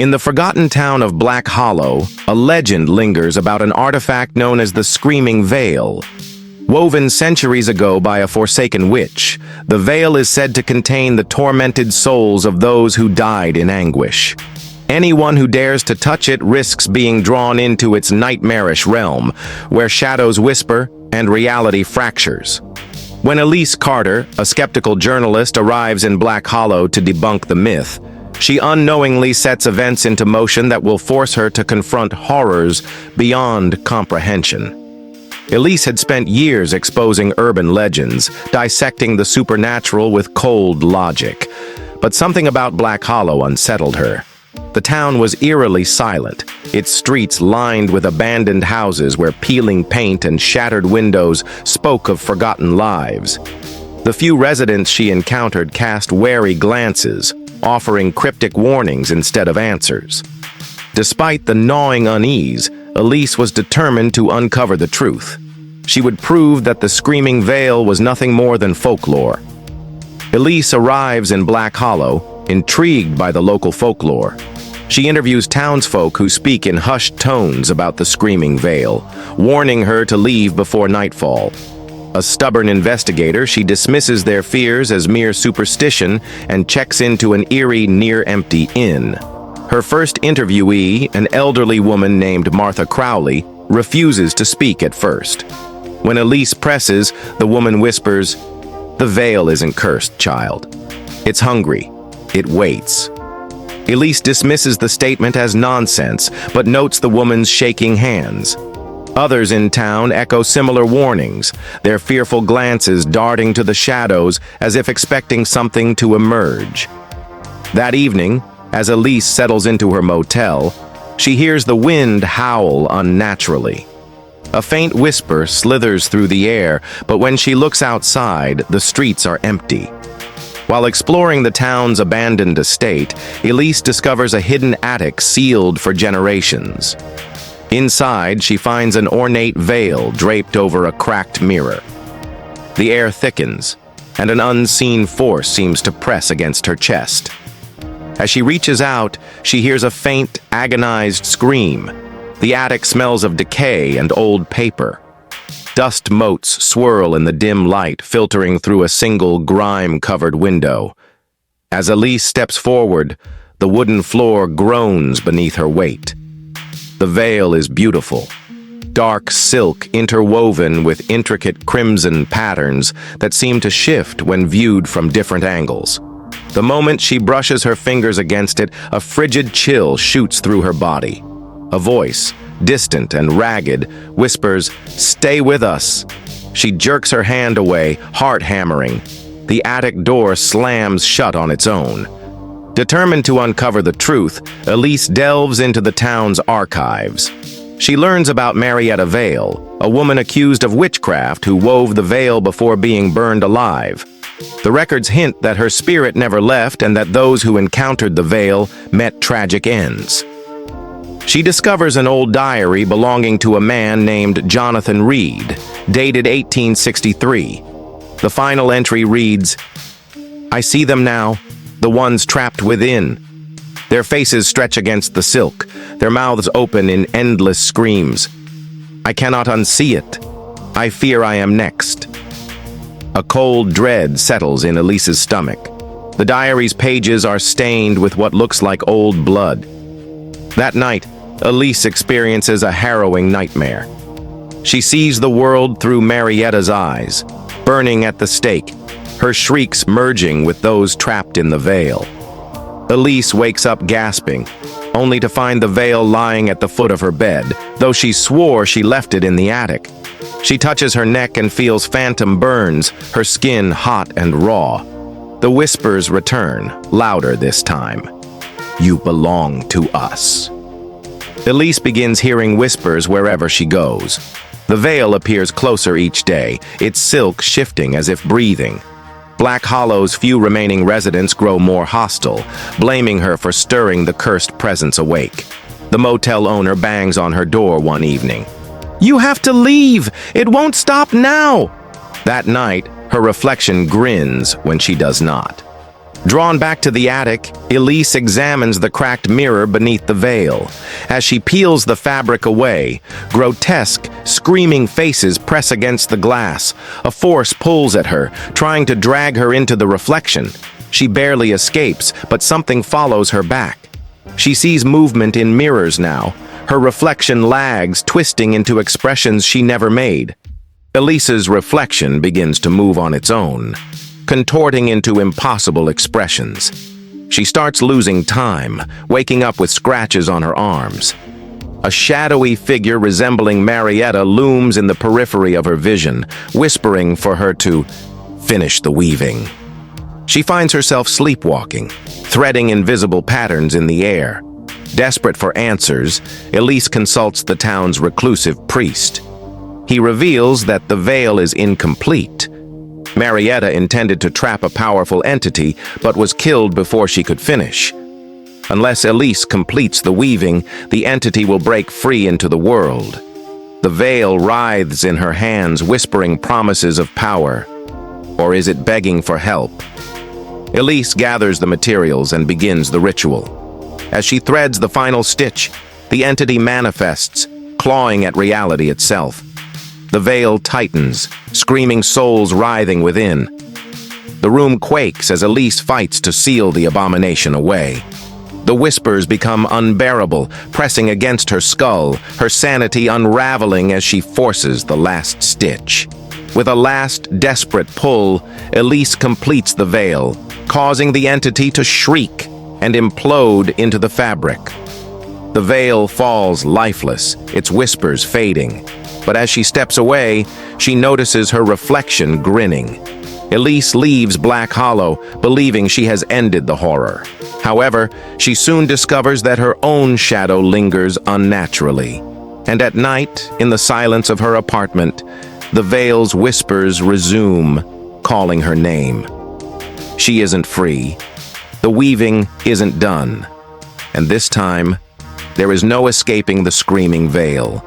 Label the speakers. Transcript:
Speaker 1: In the forgotten town of Black Hollow, a legend lingers about an artifact known as the Screaming Veil. Woven centuries ago by a forsaken witch, the veil is said to contain the tormented souls of those who died in anguish. Anyone who dares to touch it risks being drawn into its nightmarish realm, where shadows whisper and reality fractures. When Elise Carter, a skeptical journalist, arrives in Black Hollow to debunk the myth, she unknowingly sets events into motion that will force her to confront horrors beyond comprehension. Elise had spent years exposing urban legends, dissecting the supernatural with cold logic. But something about Black Hollow unsettled her. The town was eerily silent, its streets lined with abandoned houses where peeling paint and shattered windows spoke of forgotten lives. The few residents she encountered cast wary glances, offering cryptic warnings instead of answers. Despite the gnawing unease, Elise was determined to uncover the truth. She would prove that the Screaming Veil was nothing more than folklore. Elise arrives in Black Hollow, intrigued by the local folklore. She interviews townsfolk who speak in hushed tones about the Screaming Veil, warning her to leave before nightfall. A stubborn investigator, she dismisses their fears as mere superstition and checks into an eerie, near-empty inn. Her first interviewee, an elderly woman named Martha Crowley, refuses to speak at first. When Elise presses, the woman whispers, "The veil isn't cursed, child. It's hungry. It waits." Elise dismisses the statement as nonsense, but notes the woman's shaking hands. Others in town echo similar warnings, their fearful glances darting to the shadows as if expecting something to emerge. That evening, as Elise settles into her motel, she hears the wind howl unnaturally. A faint whisper slithers through the air, but when she looks outside, the streets are empty. While exploring the town's abandoned estate, Elise discovers a hidden attic sealed for generations. Inside, she finds an ornate veil draped over a cracked mirror. The air thickens, and an unseen force seems to press against her chest. As she reaches out, she hears a faint, agonized scream. The attic smells of decay and old paper. Dust motes swirl in the dim light, filtering through a single grime-covered window. As Elise steps forward, the wooden floor groans beneath her weight. The veil is beautiful, dark silk interwoven with intricate crimson patterns that seem to shift when viewed from different angles. The moment she brushes her fingers against it, a frigid chill shoots through her body. A voice, distant and ragged, whispers, "Stay with us." She jerks her hand away, heart hammering. The attic door slams shut on its own. Determined to uncover the truth, Elise delves into the town's archives. She learns about Marietta Vale, a woman accused of witchcraft who wove the veil before being burned alive. The records hint that her spirit never left and that those who encountered the veil met tragic ends. She discovers an old diary belonging to a man named Jonathan Reed, dated 1863. The final entry reads, "I see them now, the ones trapped within. Their faces stretch against the silk, their mouths open in endless screams. I cannot unsee it. I fear I am next." A cold dread settles in Elise's stomach. The diary's pages are stained with what looks like old blood. That night, Elise experiences a harrowing nightmare. She sees the world through Marietta's eyes, burning at the stake, her shrieks merging with those trapped in the veil. Elise wakes up gasping, only to find the veil lying at the foot of her bed, though she swore she left it in the attic. She touches her neck and feels phantom burns, her skin hot and raw. The whispers return, louder this time. "You belong to us." Elise begins hearing whispers wherever she goes. The veil appears closer each day, its silk shifting as if breathing. Black Hollow's few remaining residents grow more hostile, blaming her for stirring the cursed presence awake. The motel owner bangs on her door one evening. "You have to leave! It won't stop now!" That night, her reflection grins when she does not. Drawn back to the attic, Elise examines the cracked mirror beneath the veil. As she peels the fabric away, grotesque, screaming faces press against the glass. A force pulls at her, trying to drag her into the reflection. She barely escapes, but something follows her back. She sees movement in mirrors now. Her reflection lags, twisting into expressions she never made. Elise's reflection begins to move on its own, contorting into impossible expressions. She starts losing time, waking up with scratches on her arms. A shadowy figure resembling Marietta looms in the periphery of her vision, whispering for her to finish the weaving. She finds herself sleepwalking, threading invisible patterns in the air. Desperate for answers, Elise consults the town's reclusive priest. He reveals that the veil is incomplete. Marietta intended to trap a powerful entity, but was killed before she could finish. Unless Elise completes the weaving, the entity will break free into the world. The veil writhes in her hands, whispering promises of power. Or is it begging for help? Elise gathers the materials and begins the ritual. As she threads the final stitch, the entity manifests, clawing at reality itself. The veil tightens, screaming souls writhing within. The room quakes as Elise fights to seal the abomination away. The whispers become unbearable, pressing against her skull, her sanity unraveling as she forces the last stitch. With a last desperate pull, Elise completes the veil, causing the entity to shriek and implode into the fabric. The veil falls lifeless, its whispers fading. But as she steps away, she notices her reflection grinning. Elise leaves Black Hollow, believing she has ended the horror. However, she soon discovers that her own shadow lingers unnaturally. And at night, in the silence of her apartment, the veil's whispers resume, calling her name. She isn't free. The weaving isn't done. And this time, there is no escaping the screaming veil.